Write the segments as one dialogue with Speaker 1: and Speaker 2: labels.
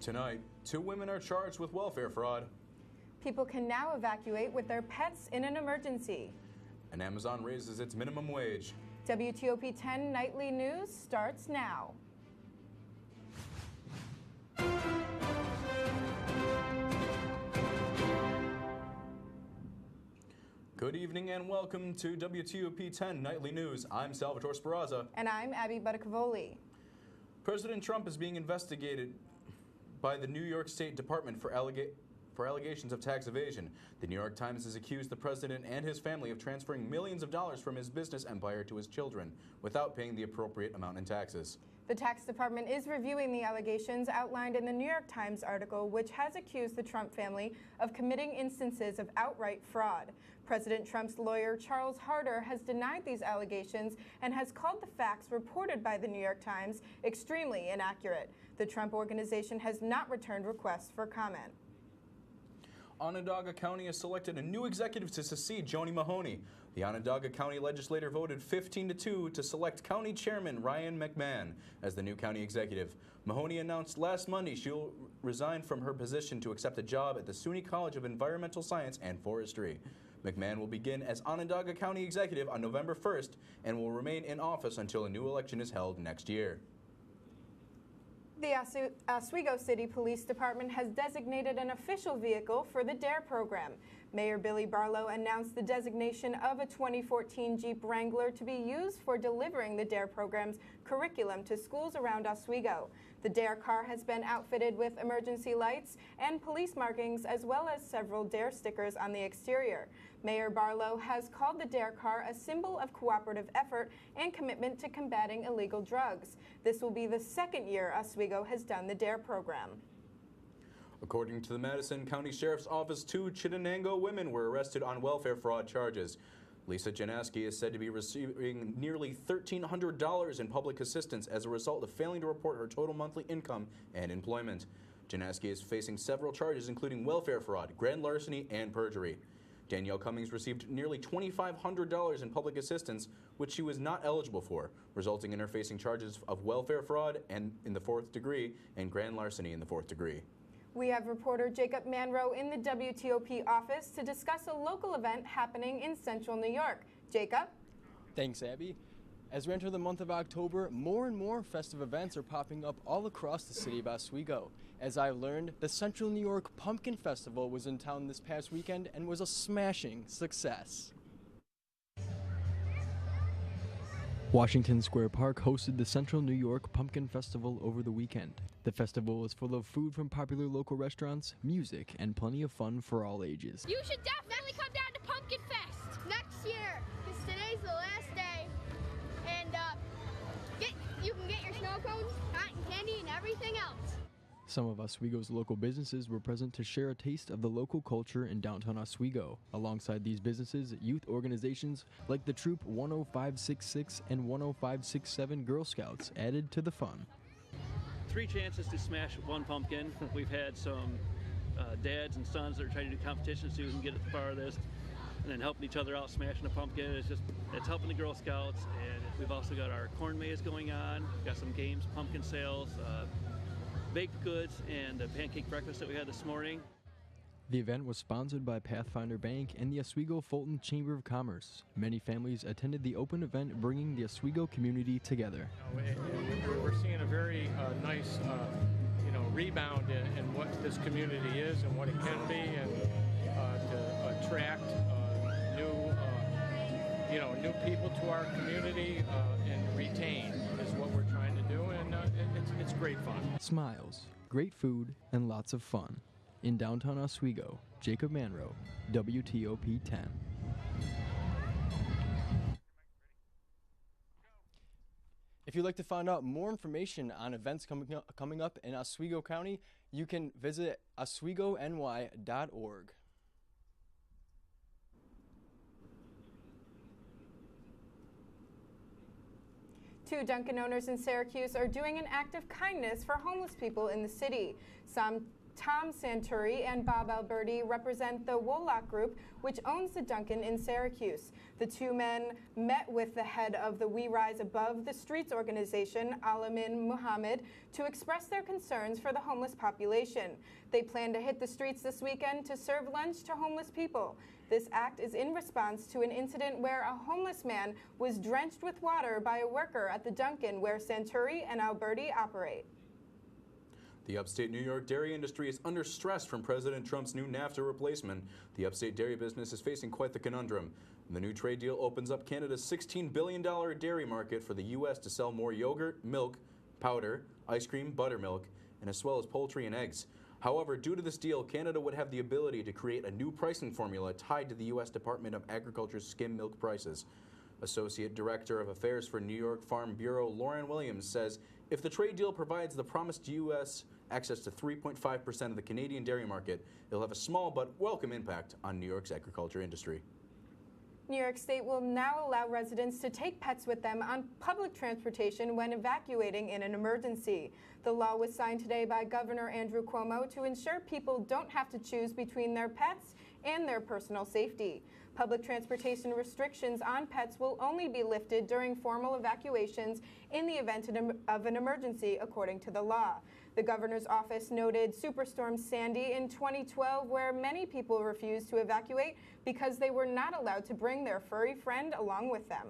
Speaker 1: Tonight, 2 women are charged with welfare fraud.
Speaker 2: People can now evacuate with their pets in an emergency.
Speaker 1: And Amazon raises its minimum wage.
Speaker 2: WTOP 10 Nightly News starts now.
Speaker 1: Good evening and welcome to WTOP 10 Nightly News. I'm Salvatore Sperazza.
Speaker 2: And I'm Abby Buttacavoli.
Speaker 1: President Trump is being investigated by the New York State Department for allegations of tax evasion. The New York Times has accused the president and his family of transferring millions of dollars from his business empire to his children without paying the appropriate amount in taxes.
Speaker 2: The tax department is reviewing the allegations outlined in the New York Times article, which has accused the Trump family of committing instances of outright fraud. President Trump's lawyer, Charles Harder, has denied these allegations and has called the facts reported by the New York Times extremely inaccurate. The Trump Organization has not returned requests for comment.
Speaker 1: Onondaga County has selected a new executive to succeed Joni Mahoney. The Onondaga County legislature voted 15-2 to select County Chairman Ryan McMahon as the new county executive. Mahoney announced last Monday she'll resign from her position to accept a job at the SUNY College of Environmental Science and Forestry. McMahon will begin as Onondaga County executive on November 1st and will remain in office until a new election is held next year.
Speaker 2: The Oswego City Police Department has designated an official vehicle for the DARE program. Mayor Billy Barlow announced the designation of a 2014 Jeep Wrangler to be used for delivering the DARE program's curriculum to schools around Oswego. The DARE car has been outfitted with emergency lights and police markings, as well as several DARE stickers on the exterior. Mayor Barlow has called the DARE car a symbol of cooperative effort and commitment to combating illegal drugs. This will be the second year Oswego has done the DARE program.
Speaker 1: According to the Madison County Sheriff's Office, 2 Chittenango women were arrested on welfare fraud charges. Lisa Janaski is said to be receiving nearly $1,300 in public assistance as a result of failing to report her total monthly income and employment. Janaski is facing several charges, including welfare fraud, grand larceny, and perjury. Danielle Cummings received nearly $2,500 in public assistance, which she was not eligible for, resulting in her facing charges of welfare fraud and in the 4th degree and grand larceny in the 4th degree.
Speaker 2: We have reporter Jacob Manrow in the WTOP office to discuss a local event happening in central New York. Jacob?
Speaker 3: Thanks, Abby. As we enter the month of October, more and more festive events are popping up all across the city of Oswego. As I learned, the Central New York Pumpkin Festival was in town this past weekend and was a smashing success. Washington Square Park hosted the Central New York Pumpkin Festival over the weekend. The festival was full of food from popular local restaurants, music, and plenty of fun for all ages.
Speaker 4: You should definitely come down to Pumpkin Fest next year, because today's the last day. And you can get your snow cones, cotton candy, and everything else.
Speaker 3: Some of Oswego's local businesses were present to share a taste of the local culture in downtown Oswego. Alongside these businesses, youth organizations like the Troop 10566 and 10567 Girl Scouts added to the fun.
Speaker 5: 3 chances to smash 1 pumpkin. We've had some dads and sons that are trying to do competitions, see who can get it the farthest, and then helping each other out smashing a pumpkin. It's helping the Girl Scouts, and we've also got our corn maze going on. We've got some games, pumpkin sales, baked goods, and the pancake breakfast that we had this morning.
Speaker 3: The event was sponsored by Pathfinder Bank and the Oswego Fulton Chamber of Commerce. Many families attended the open event, bringing the Oswego community together.
Speaker 6: We're seeing a very nice rebound in what this community is and what it can be, and to attract new people to our community and retain is what we're trying to do, and it's great fun.
Speaker 3: Smiles, great food, and lots of fun. In downtown Oswego, Jacob Manrow, WTOP 10. If you'd like to find out more information on events coming up in Oswego County, you can visit oswegony.org.
Speaker 2: Two Dunkin' owners in Syracuse are doing an act of kindness for homeless people in the city. Tom Santuri and Bob Alberti represent the Woloch Group, which owns the Dunkin' in Syracuse. The two men met with the head of the We Rise Above the Streets organization, Alamin Muhammad, to express their concerns for the homeless population. They plan to hit the streets this weekend to serve lunch to homeless people. This act is in response to an incident where a homeless man was drenched with water by a worker at the Dunkin' where Santuri and Alberti operate.
Speaker 1: The upstate New York dairy industry is under stress from President Trump's new NAFTA replacement. The upstate dairy business is facing quite the conundrum. The new trade deal opens up Canada's $16 billion dairy market for the U.S. to sell more yogurt, milk, powder, ice cream, buttermilk, and as well as poultry and eggs. However, due to this deal, Canada would have the ability to create a new pricing formula tied to the U.S. Department of Agriculture's skim milk prices. Associate Director of Affairs for New York Farm Bureau Lauren Williams says if the trade deal provides the promised U.S. access to 3.5% of the Canadian dairy market, it'll have a small but welcome impact on New York's agriculture industry.
Speaker 2: New York State will now allow residents to take pets with them on public transportation when evacuating in an emergency. The law was signed today by Governor Andrew Cuomo to ensure people don't have to choose between their pets and their personal safety. Public transportation restrictions on pets will only be lifted during formal evacuations in the event of an emergency, according to the law. The governor's office noted Superstorm Sandy in 2012, where many people refused to evacuate because they were not allowed to bring their furry friend along with them.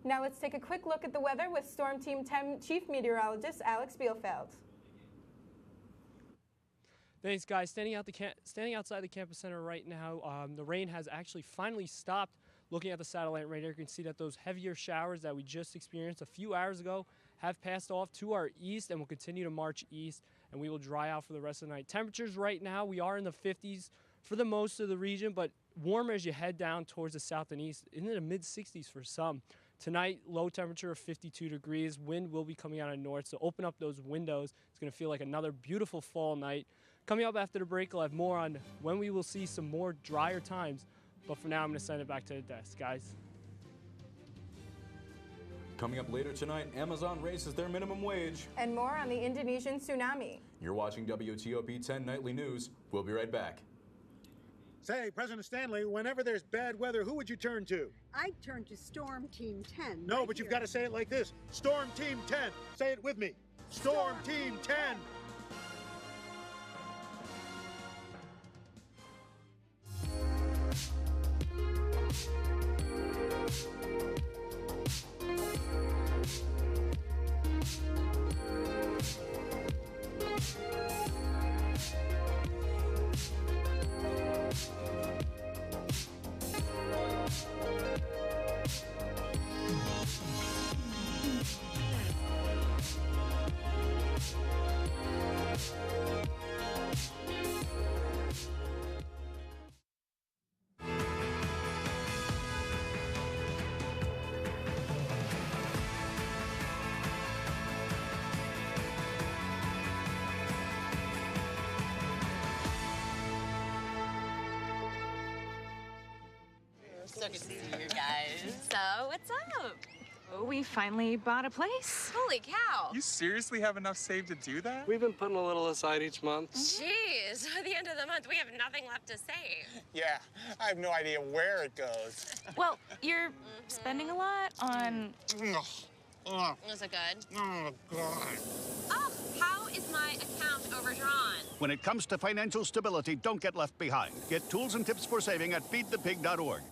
Speaker 2: Now let's take a quick look at the weather with Storm Team 10 Chief Meteorologist Alex Bielfeld.
Speaker 7: Thanks, guys. Standing outside the campus center right now, the rain has actually finally stopped. Looking at the satellite radar, you can see that those heavier showers that we just experienced a few hours ago have passed off to our east and will continue to march east, and we will dry out for the rest of the night. Temperatures right now, we are in the 50s for the most of the region, but warmer as you head down towards the south and east, into the mid-60s for some. Tonight, low temperature of 52 degrees. Wind will be coming out of north, so open up those windows. It's going to feel like another beautiful fall night. Coming up after the break, I'll have more on when we will see some more drier times. But for now, I'm going to send it back to the desk, guys.
Speaker 1: Coming up later tonight, Amazon raises their minimum wage.
Speaker 2: And more on the Indonesian tsunami.
Speaker 1: You're watching WTOP 10 Nightly News. We'll be right back.
Speaker 8: Say, President Stanley, whenever there's bad weather, who would you turn to?
Speaker 9: I'd turn to Storm Team 10.
Speaker 8: No, but you've got to say it like this. Storm Team 10. Say it with me. Storm Team 10.
Speaker 10: So good to see you guys.
Speaker 11: So, what's up? Oh, we finally bought a place.
Speaker 10: Holy cow.
Speaker 12: You seriously have enough saved to do that?
Speaker 13: We've been putting a little aside each month.
Speaker 10: Jeez, at the end of the month, we have nothing left to save.
Speaker 12: Yeah, I have no idea where it goes.
Speaker 11: Well, you're spending a lot on...
Speaker 10: Is it good?
Speaker 12: Oh, God.
Speaker 10: Oh, how is my account overdrawn?
Speaker 14: When it comes to financial stability, don't get left behind. Get tools and tips for saving at feedthepig.org.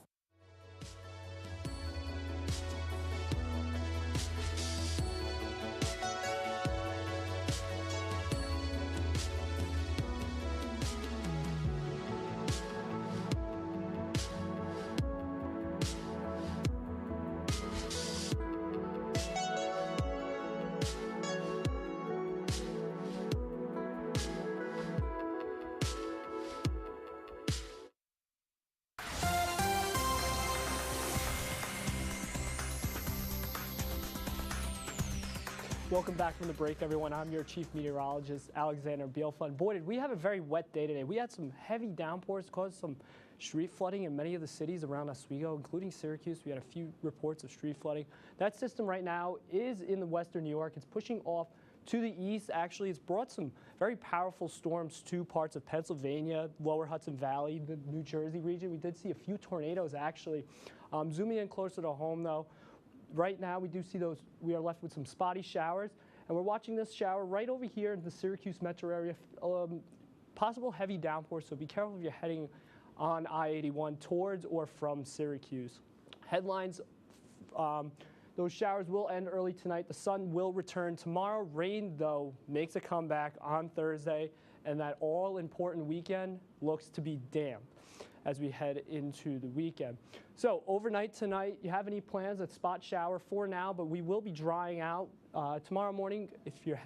Speaker 7: Welcome back from the break, everyone. I'm your Chief Meteorologist, Alexander Bielfeld. Boy, did we have a very wet day today. We had some heavy downpours, caused some street flooding in many of the cities around Oswego, including Syracuse. We had a few reports of street flooding. That system right now is in the western New York. It's pushing off To the east, actually, it's brought some very powerful storms to parts of Pennsylvania, lower Hudson Valley, the New Jersey region. We did see a few tornadoes, actually. Zooming in closer to home, though, right now we do see those. We are left with some spotty showers, and we're watching this shower right over here in the Syracuse metro area. Possible heavy downpour, so be careful if you're heading on I-81 towards or from Syracuse. Headlines. Those showers will end early tonight. The sun will return tomorrow. Rain, though, makes a comeback on Thursday, and that all-important weekend looks to be damp as we head into the weekend. So overnight tonight, you have any plans? A spot shower for now, but we will be drying out tomorrow morning. If you're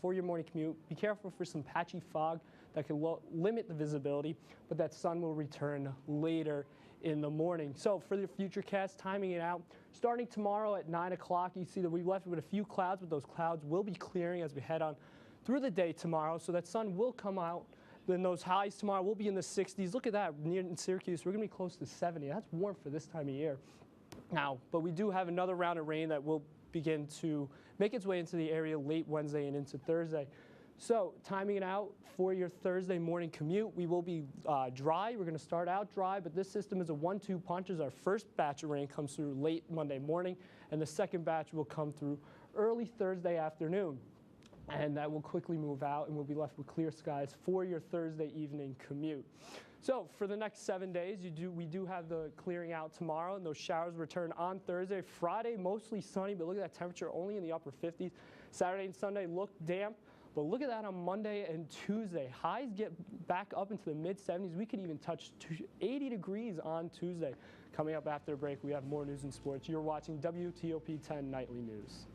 Speaker 7: for your morning commute, be careful for some patchy fog that can limit the visibility, but that sun will return later in the morning. So for the futurecast, timing it out, starting tomorrow at 9 o'clock, you see that we've left with a few clouds, but those clouds will be clearing as we head on through the day tomorrow. So that sun will come out. Then those highs tomorrow will be in the 60s. Look at that, near in Syracuse, we're going to be close to 70. That's warm for this time of year. Now, but we do have another round of rain that will begin to make its way into the area late Wednesday and into Thursday. So timing it out for your Thursday morning commute, we will be dry. We're going to start out dry, but this system is a 1-2 punch as our first batch of rain comes through late Monday morning, and the second batch will come through early Thursday afternoon. And that will quickly move out, and we'll be left with clear skies for your Thursday evening commute. So for the next 7 days, we do have the clearing out tomorrow, and those showers return on Thursday. Friday, mostly sunny, but look at that temperature, only in the upper 50s. Saturday and Sunday look damp. But look at that on Monday and Tuesday. Highs get back up into the mid-70s. We could even touch 80 degrees on Tuesday. Coming up after the break, we have more news and sports. You're watching WTOP 10 Nightly News.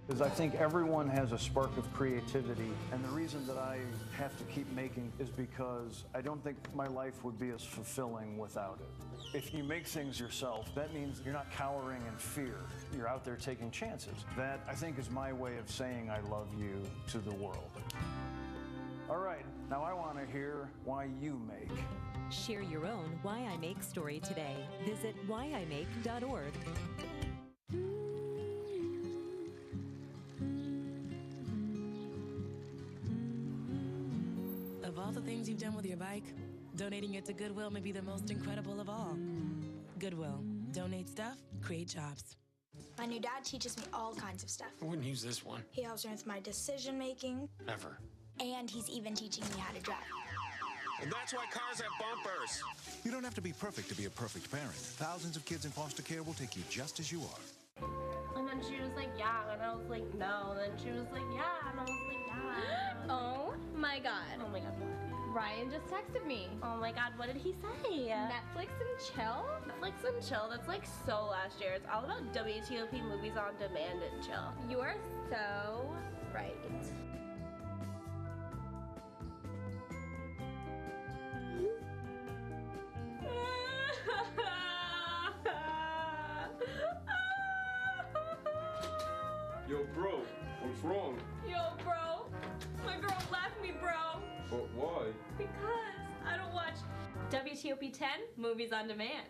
Speaker 15: Because I think everyone has a spark of creativity, and the reason that I have to keep making is because I don't think my life would be as fulfilling without it. If you make things yourself, that means you're not cowering in fear. You're out there taking chances. That, I think, is my way of saying I love you to the world. All right, now I want to hear why you make.
Speaker 16: Share your own Why I Make story today. Visit whyimake.org.
Speaker 17: Of all the things you've done with your bike, donating it to Goodwill may be the most incredible of all. Goodwill. Donate stuff, create jobs.
Speaker 18: My new dad teaches me all kinds of stuff.
Speaker 19: I wouldn't use this one.
Speaker 18: He helps me with my decision making.
Speaker 19: Ever.
Speaker 18: And he's even teaching me how to drive.
Speaker 20: And that's why cars have bumpers.
Speaker 21: You don't have to be perfect to be a perfect parent. Thousands of kids in foster care will take you just as you are.
Speaker 22: And then she was like, yeah, and I was like, no. And then she was like, yeah, and I was like, yeah.
Speaker 4: Oh my god.
Speaker 22: Oh my god, what?
Speaker 4: Ryan just texted me.
Speaker 22: Oh my god, what did he say?
Speaker 4: Netflix and chill?
Speaker 22: Netflix and chill, that's like so last year. It's all about WTOP movies on demand and chill.
Speaker 4: You are so right.
Speaker 23: Yo, bro, what's wrong?
Speaker 22: Yo, bro, my girl left me, bro.
Speaker 23: But why?
Speaker 22: Because I don't watch WTOP 10 movies on demand.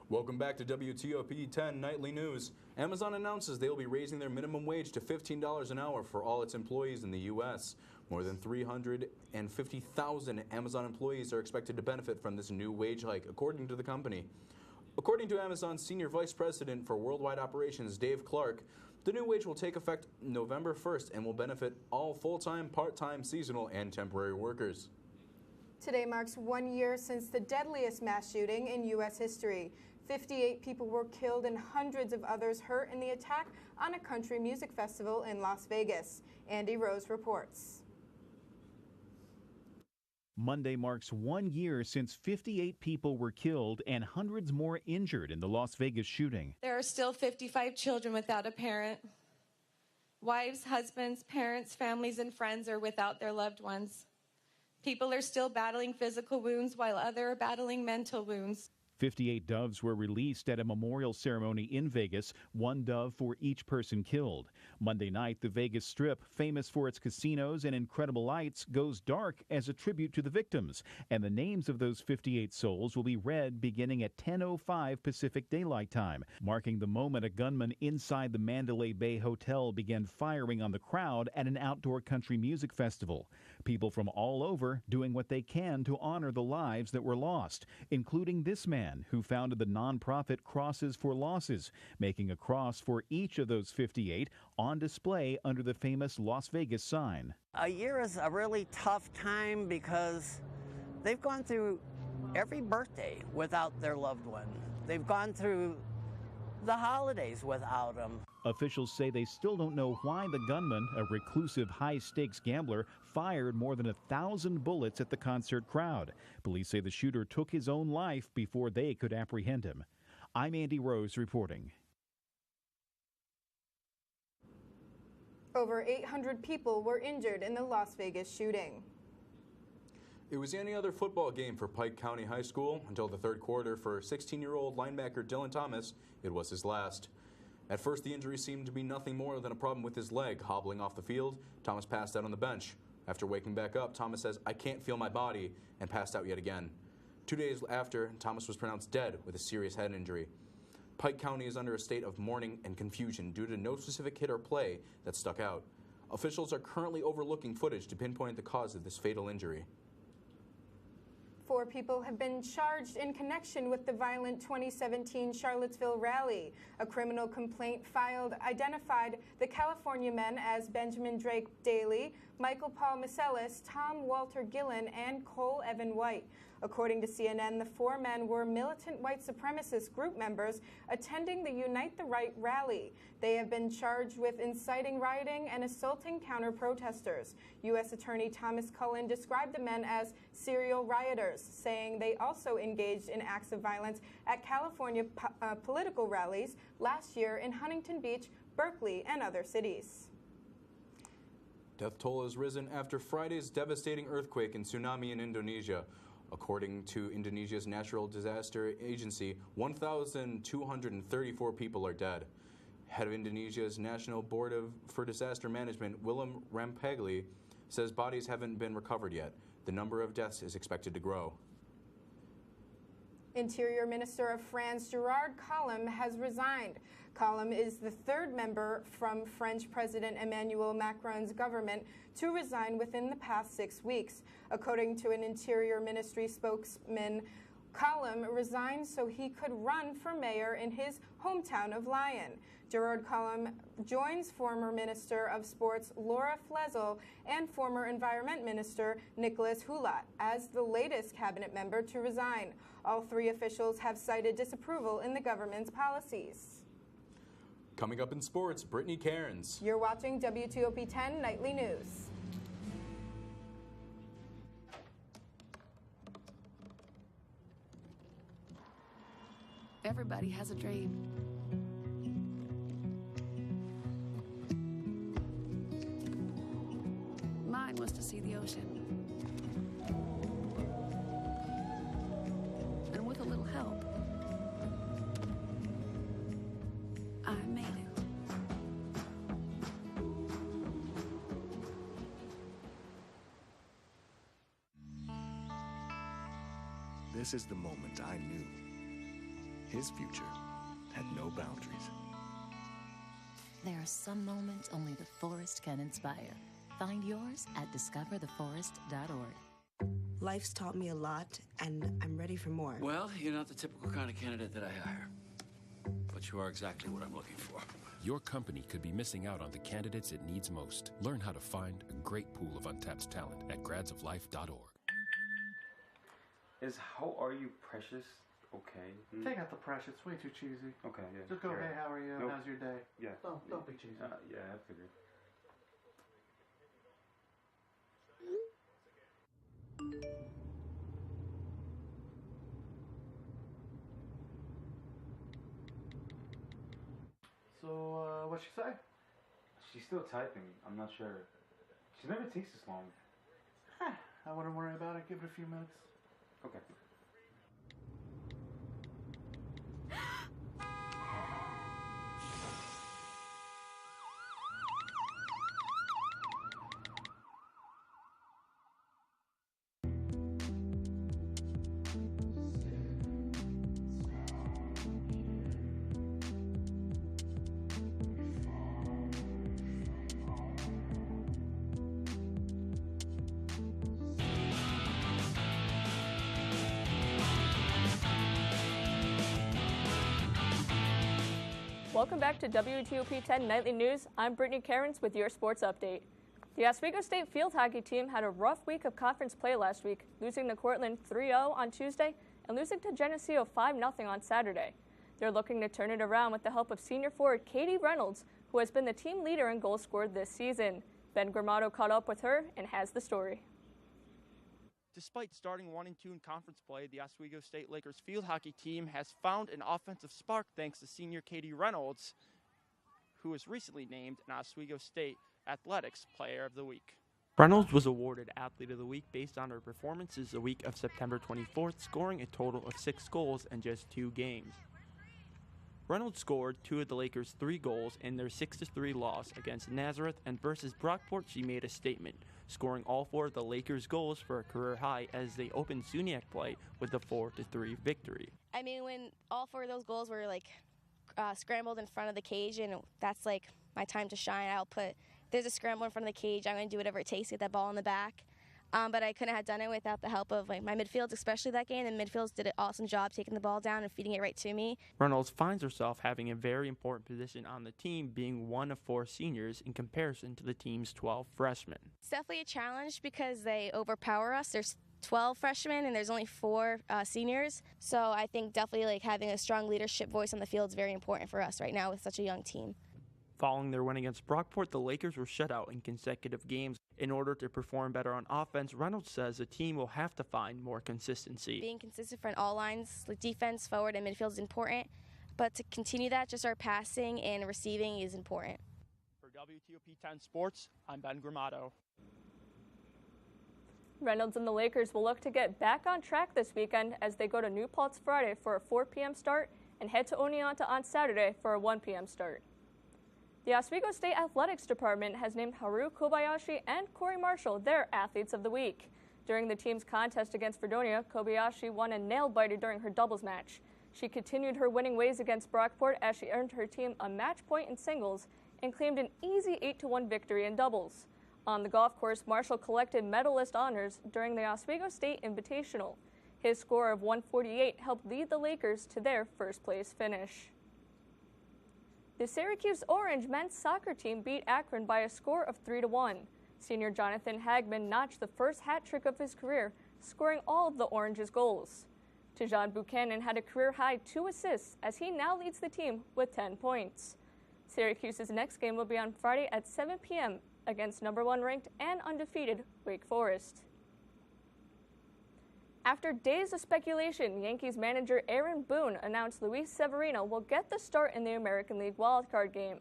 Speaker 1: Welcome back to WTOP 10 Nightly News. Amazon announces they will be raising their minimum wage to $15 an hour for all its employees in the U.S. More than 350,000 Amazon employees are expected to benefit from this new wage hike, according to the company. According to Amazon's Senior Vice President for Worldwide Operations, Dave Clark, the new wage will take effect November 1st and will benefit all full-time, part-time, seasonal, and temporary workers.
Speaker 2: Today marks 1 year since the deadliest mass shooting in U.S. history. 58 people were killed and hundreds of others hurt in the attack on a country music festival in Las Vegas. Andy Rose reports.
Speaker 24: Monday marks 1 year since 58 people were killed and hundreds more injured in the Las Vegas shooting.
Speaker 25: There are still 55 children without a parent. Wives, husbands, parents, families, and friends are without their loved ones. People are still battling physical wounds while others are battling mental wounds.
Speaker 24: 58 doves were released at a memorial ceremony in Vegas, one dove for each person killed. Monday night, the Vegas Strip, famous for its casinos and incredible lights, goes dark as a tribute to the victims, and the names of those 58 souls will be read beginning at 10:05 Pacific Daylight Time, marking the moment a gunman inside the Mandalay Bay Hotel began firing on the crowd at an outdoor country music festival. People from all over doing what they can to honor the lives that were lost, including this man who founded the nonprofit Crosses for Losses, making a cross for each of those 58 on display under the famous Las Vegas sign.
Speaker 3: A year is a really tough time because they've gone through every birthday without their loved one. They've gone through the holidays without them.
Speaker 24: Officials say they still don't know why the gunman, a reclusive high-stakes gambler, fired more than 1,000 bullets at the concert crowd. Police say the shooter took his own life before they could apprehend him. I'm Andy Rose reporting.
Speaker 2: Over 800 people were injured in the Las Vegas shooting.
Speaker 1: It was any other football game for Pike County High School until the third quarter. For 16-year-old linebacker Dylan Thomas, it was his last. At first, the injury seemed to be nothing more than a problem with his leg. Hobbling off the field, Thomas passed out on the bench. After waking back up, Thomas says, "I can't feel my body," and passed out yet again. 2 days after, Thomas was pronounced dead with a serious head injury. Pike County is under a state of mourning and confusion due to no specific hit or play that stuck out. Officials are currently overlooking footage to pinpoint the cause of this fatal injury.
Speaker 2: 4 people have been charged in connection with the violent 2017 Charlottesville rally. A criminal complaint filed identified the California men as Benjamin Drake Daly, Michael Paul Macelis, Tom Walter Gillen, and Cole Evan White. According to CNN, the 4 men were militant white supremacist group members attending the Unite the Right rally. They have been charged with inciting rioting and assaulting counter-protesters. U.S. Attorney Thomas Cullen described the men as serial rioters, saying they also engaged in acts of violence at California political rallies last year in Huntington Beach, Berkeley, and other cities.
Speaker 1: Death toll has risen after Friday's devastating earthquake and tsunami in Indonesia. According to Indonesia's Natural Disaster Agency, 1,234 people are dead. Head of Indonesia's National Board for Disaster Management, Willem Rampagli, says bodies haven't been recovered yet. The number of deaths is expected to grow.
Speaker 2: Interior Minister of France Gerard Collomb has resigned. Collomb is the 3rd member from French President Emmanuel Macron's government to resign within the past 6 weeks. According to an Interior Ministry spokesman, Collomb resigned so he could run for mayor in his hometown of Lyon. Gerard Collomb joins former Minister of Sports Laura Flessel and former Environment Minister Nicholas Hulot as the latest cabinet member to resign. All 3 officials have cited disapproval in the government's policies.
Speaker 1: Coming up in sports, Brittany Cairns.
Speaker 2: You're watching WTOP 10 Nightly News.
Speaker 5: Everybody has a dream. Mine was to see the ocean. And with a little help, I made it.
Speaker 21: This is the moment I knew his future had no boundaries.
Speaker 6: There are some moments only the forest can inspire. Find yours at discovertheforest.org.
Speaker 9: Life's taught me a lot, and I'm ready for more.
Speaker 19: Well, you're not the typical kind of candidate that I hire. But you are exactly what I'm looking for.
Speaker 26: Your company could be missing out on the candidates it needs most. Learn how to find a great pool of untapped talent at gradsoflife.org.
Speaker 27: Is How Are You Precious okay?
Speaker 28: Take out the precious. It's way too cheesy.
Speaker 27: Okay, yeah.
Speaker 28: Just go,
Speaker 27: sure.
Speaker 28: hey, how are you?
Speaker 27: Nope.
Speaker 28: How's your day?
Speaker 27: Yeah.
Speaker 28: Don't be cheesy.
Speaker 27: Yeah, I figured.
Speaker 28: So, what'd she say?
Speaker 27: She's still typing. I'm not sure. She never takes this long.
Speaker 28: I wouldn't worry about it. Give it a few minutes.
Speaker 27: Okay.
Speaker 7: Welcome back to WTOP 10 Nightly News. I'm Brittany Cairns with your sports update. The Oswego State field hockey team had a rough week of conference play last week, losing to Cortland 3-0 on Tuesday and losing to Geneseo 5-0 on Saturday. They're looking to turn it around with the help of senior forward Katie Reynolds, who has been the team leader in goals scored this season. Ben Gramado caught up with her and has the story.
Speaker 8: Despite starting 1-2 in conference play, the Oswego State Lakers field hockey team has found an offensive spark thanks to senior Katie Reynolds, who was recently named an Oswego State Athletics Player of the Week. Reynolds was awarded Athlete of the Week based on her performances the week of September 24th, scoring a total of 6 goals in just 2 games. Reynolds scored 2 of the Lakers' 3 goals in their 6-3 loss against Nazareth, and versus Brockport she made a statement, scoring all 4 of the Lakers' goals for a career high as they opened SUNYAC play with a 4-3 victory.
Speaker 10: I mean, when all 4 of those goals were scrambled in front of the cage, and that's my time to shine. There's a scramble in front of the cage, I'm going to do whatever it takes to get that ball in the back. But I couldn't have done it without the help of my midfields, especially that game. The midfields did an awesome job taking the ball down and feeding it right to me.
Speaker 8: Reynolds finds herself having a very important position on the team, being one of 4 seniors in comparison to the team's 12 freshmen.
Speaker 10: It's definitely a challenge because they overpower us. There's 12 freshmen and there's only 4 seniors. So I think definitely having a strong leadership voice on the field is very important for us right now with such a young team.
Speaker 8: Following their win against Brockport, the Lakers were shut out in consecutive games. In order to perform better on offense, Reynolds says the team will have to find more consistency.
Speaker 10: Being consistent on all lines, defense, forward, and midfield is important. But to continue that, just our passing and receiving is important.
Speaker 8: For WTOP 10 Sports, I'm Ben Gramado.
Speaker 7: Reynolds and the Lakers will look to get back on track this weekend as they go to New Paltz Friday for a 4 p.m. start and head to Oneonta on Saturday for a 1 p.m. start. The Oswego State Athletics Department has named Haru Kobayashi and Corey Marshall their Athletes of the Week. During the team's contest against Fredonia, Kobayashi won a nail-biter during her doubles match. She continued her winning ways against Brockport as she earned her team a match point in singles and claimed an easy 8-1 victory in doubles. On the golf course, Marshall collected medalist honors during the Oswego State Invitational. His score of 148 helped lead the Lakers to their first-place finish. The Syracuse Orange men's soccer team beat Akron by a score of 3-1. Senior Jonathan Hagman notched the first hat trick of his career, scoring all of the Orange's goals. Tejan Buchanan had a career-high 2 assists as he now leads the team with 10 points. Syracuse's next game will be on Friday at 7 p.m. against number 1 ranked and undefeated Wake Forest. After days of speculation, Yankees manager Aaron Boone announced Luis Severino will get the start in the American League wildcard game.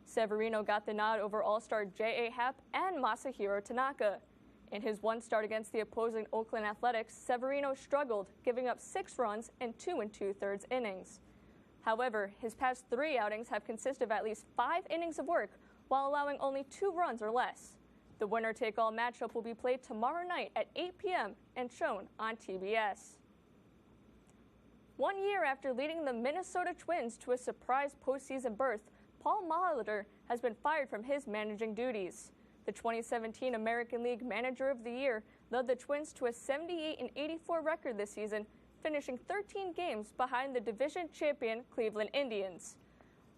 Speaker 7: Severino got the nod over All-Star J.A. Happ and Masahiro Tanaka. In his 1 start against the opposing Oakland Athletics, Severino struggled, giving up 6 runs in 2 2/3 innings. However, his past 3 outings have consisted of at least 5 innings of work, while allowing only 2 runs or less. The winner-take-all matchup will be played tomorrow night at 8 p.m. and shown on TBS. 1 year after leading the Minnesota Twins to a surprise postseason berth, Paul Molitor has been fired from his managing duties. The 2017 American League Manager of the Year led the Twins to a 78-84 record this season, finishing 13 games behind the division champion Cleveland Indians.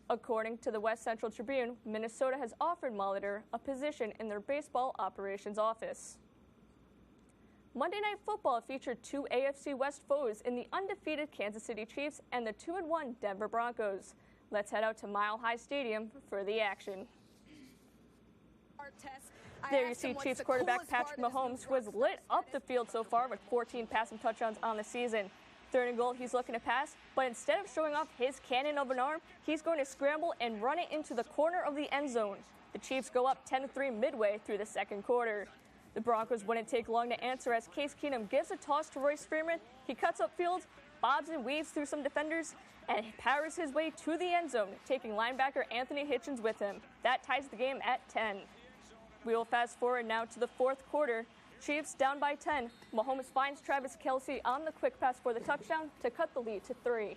Speaker 7: According to the West Central Tribune, Minnesota has offered Molitor a position in their baseball operations office. Monday Night Football featured 2 AFC West foes in the undefeated Kansas City Chiefs and the 2-1 Denver Broncos. Let's head out to Mile High Stadium for the action. There you see Chiefs quarterback Patrick Mahomes, who has lit up the field so far with 14 passing touchdowns on the season. Third and goal, he's looking to pass, but instead of showing off his cannon of an arm, he's going to scramble and run it into the corner of the end zone. The Chiefs go up 10-3 midway through the second quarter. The Broncos wouldn't take long to answer as Case Keenum gives a toss to Royce Freeman. He cuts upfield, bobs and weaves through some defenders, and powers his way to the end zone, taking linebacker Anthony Hitchens with him. That ties the game at 10. We will fast forward now to the fourth quarter. Chiefs down by 10. Mahomes finds Travis Kelce on the quick pass for the touchdown to cut the lead to 3.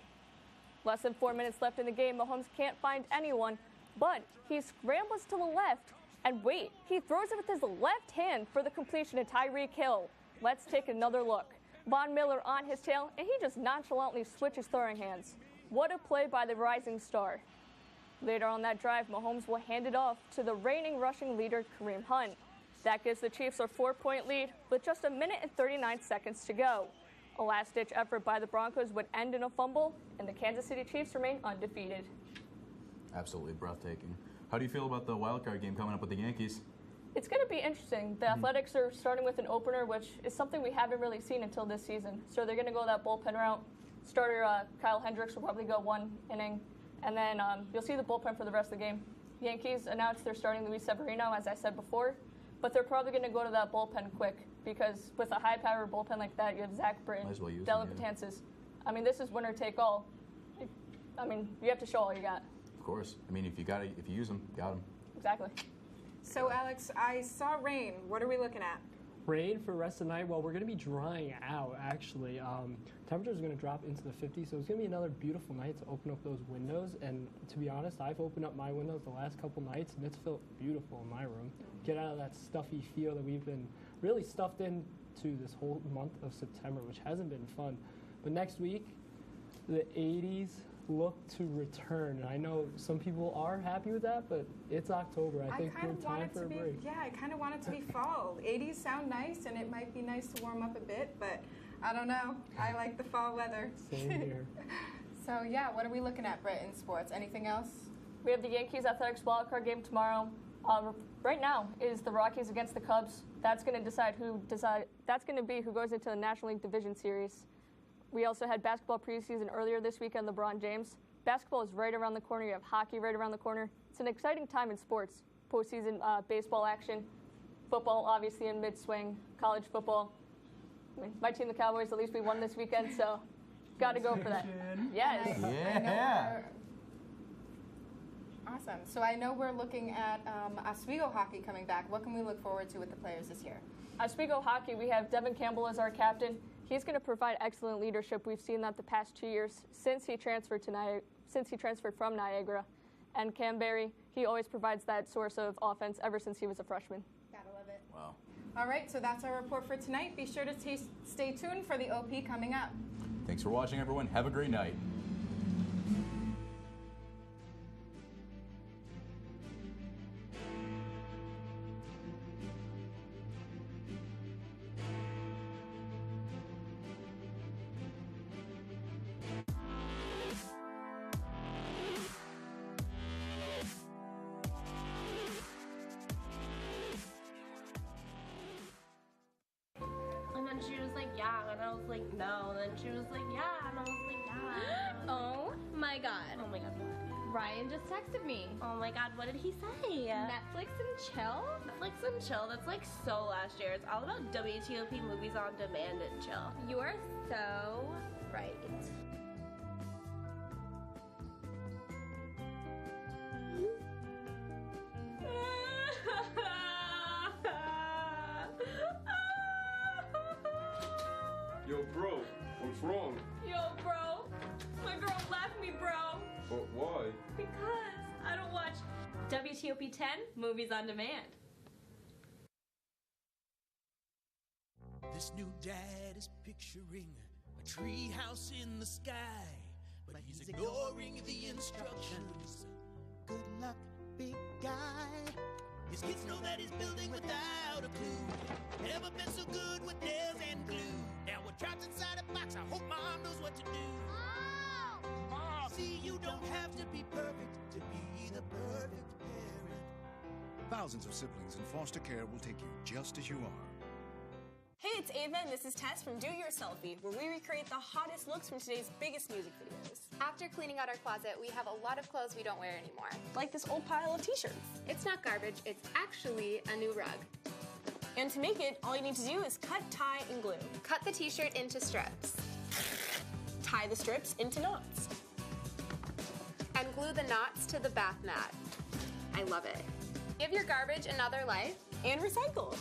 Speaker 7: Less than 4 minutes left in the game. Mahomes can't find anyone, but he scrambles to the left, and wait, he throws it with his left hand for the completion to Tyreek Hill. Let's take another look. Von Miller on his tail, and he just nonchalantly switches throwing hands. What a play by the rising star. Later on that drive, Mahomes will hand it off to the reigning rushing leader, Kareem Hunt. That gives the Chiefs a 4-point lead with just 1 minute and 39 seconds to go. A last-ditch effort by the Broncos would end in a fumble, and the Kansas City Chiefs remain undefeated.
Speaker 1: Absolutely breathtaking. How do you feel about the wildcard game coming up with the Yankees?
Speaker 7: It's going to be interesting. The Athletics are starting with an opener, which is something we haven't really seen until this season. So they're going to go that bullpen route. Starter Kyle Hendricks will probably go 1 inning, and then you'll see the bullpen for the rest of the game. Yankees announced they're starting Luis Severino, as I said before, but they're probably going to go to that bullpen quick because with a high-powered bullpen like that, you have Zach Britton, Dellin Betances. I mean, this is winner take all. I mean, you have to show all you got.
Speaker 1: Of course. I mean, if you use them, got them.
Speaker 7: Exactly.
Speaker 2: So, Alex, I saw rain. What are we looking at?
Speaker 11: Rain for the rest of the night. Well, we're going to be drying out, actually. Temperatures are going to drop into the 50s, so it's going to be another beautiful night to open up those windows. And to be honest, I've opened up my windows the last couple nights, and it's felt beautiful in my room. Get out of that stuffy feel that we've been really stuffed into this whole month of September, which hasn't been fun. But next week, the 80s look to return. And I know some people are happy with that, but it's October. I think we're time for a break.
Speaker 2: Yeah, I kind of want it to be fall. 80s sound nice, and it might be nice to warm up a bit, but I don't know. I like the fall weather.
Speaker 11: Same here.
Speaker 2: So, yeah, what are we looking at, Brett, in sports? Anything else?
Speaker 7: We have the Yankees Athletics wildcard game tomorrow. Right now is the Rockies against the Cubs. That's going to That's going to be who goes into the National League Division Series. We also had basketball preseason earlier this weekend, LeBron James. Basketball is right around the corner. You have hockey right around the corner. It's an exciting time in sports. Postseason baseball action. Football, obviously, in mid-swing. College football. I mean, my team, the Cowboys, at least we won this weekend, so got to go for that. Yes.
Speaker 1: Yeah.
Speaker 2: Awesome. So I know we're looking at Oswego hockey coming back. What can we look forward to with the players this year?
Speaker 7: Oswego hockey, we have Devin Campbell as our captain. He's going to provide excellent leadership. We've seen that the past 2 years since he transferred from Niagara. And Cam Berry, he always provides that source of offense ever since he was a freshman.
Speaker 2: Gotta love it.
Speaker 1: Wow.
Speaker 2: All right, so that's our report for tonight. Be sure to stay tuned for the OP coming up.
Speaker 1: Thanks for watching, everyone. Have a great night.
Speaker 22: And then she was like, yeah, and I was like, no. And then she was like, yeah, and I was like, yeah.
Speaker 12: Oh my god.
Speaker 22: Oh my god.
Speaker 12: Ryan just texted me.
Speaker 22: Oh my god, what did he say?
Speaker 12: Netflix and chill?
Speaker 22: Netflix and chill, that's like so last year. It's all about WTOP movies on demand and chill.
Speaker 12: You are so right.
Speaker 23: Yo, bro, what's wrong?
Speaker 12: Yo, bro. My girl left me, bro.
Speaker 23: But why?
Speaker 12: Because I don't watch WTOP 10 movies on demand.
Speaker 13: This new dad is picturing a tree house in the sky, but he's ignoring the instructions. Good luck, big guy. His kids know that he's building without a clue. Never been so good with nails and glue. Now we're trapped inside a box. I hope mom knows what to do. Mom! See, you don't have to be perfect to be the perfect parent.
Speaker 14: Thousands of siblings in foster care will take you just as you are.
Speaker 15: Hey, it's Ava, and this is Tess from Do Your Selfie, where we recreate the hottest looks from today's biggest music videos.
Speaker 16: After cleaning out our closet, we have a lot of clothes we don't wear anymore.
Speaker 15: Like this old pile of t-shirts.
Speaker 16: It's not garbage, it's actually a new rug.
Speaker 15: And to make it, all you need to do is cut, tie, and glue.
Speaker 16: Cut the t-shirt into strips.
Speaker 15: Tie the strips into knots.
Speaker 16: And glue the knots to the bath mat. I love it. Give your garbage another life.
Speaker 15: And recycle.